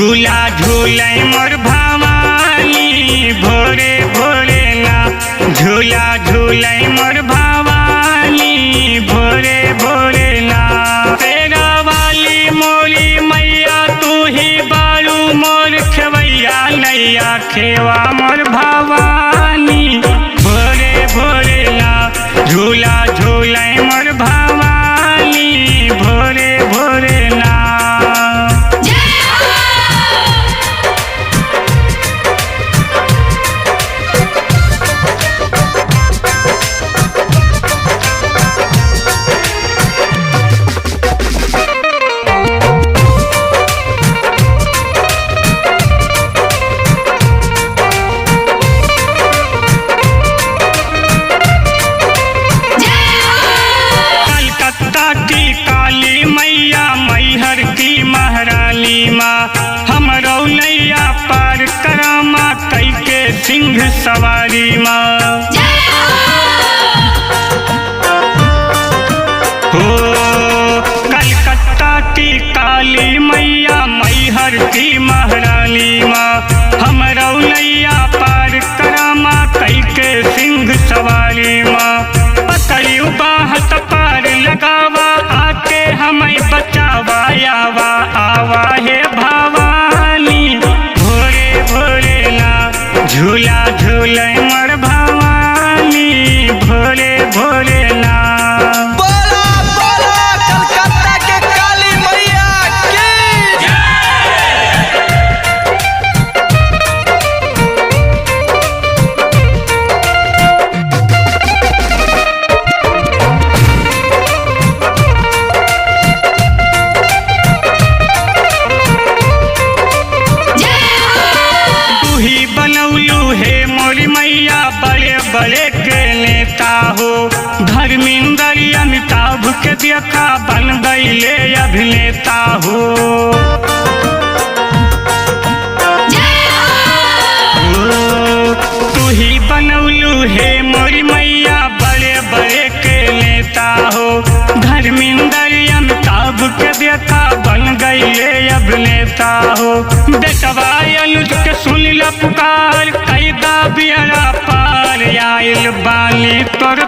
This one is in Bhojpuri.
झूला झूले मोर भवानी भोरे भोरे ना। झूला झूले मोर भवानी भोरे भोरे ना। तेरा वाली मोरी मैया तू ही बारू मोर खेवैया नैया खेवा मोर भवानी भोरे भोरे ना। झूला झूले मोर भवानी भोरे भोरे ना। काली मैया मैहर की महारानी माँ हमरो नैया पार करामा कई के सिंह सवारी माँ। हो कलकत्ता की काली मैया मैहर की महारानी माँ हमरो नैया पार करामा कई के सिंह सवारी माँ। पकड़ी बाहत पार लगावा आके हमें बचावा आवा आवा हे भवानी भोरे भोरे ना। झूला झूले मोर भवानी भोरे भोरे ना। बोला बोला कलकत्ता के काली मैया की मैया बड़े बड़े के नेता हो। धर्मेंद्र अमिताभ के देखा बन गईले अभिनेता हो। तू ही बनौलू हे मोरी मैया बड़े बड़े के नेता हो। धर्मेंद्र अमिताभ के देखा बन गईले अभिनेता हो। बेटवा अनुज के सुन ल पुकार कैदा बियरा पार आइल बानी तोर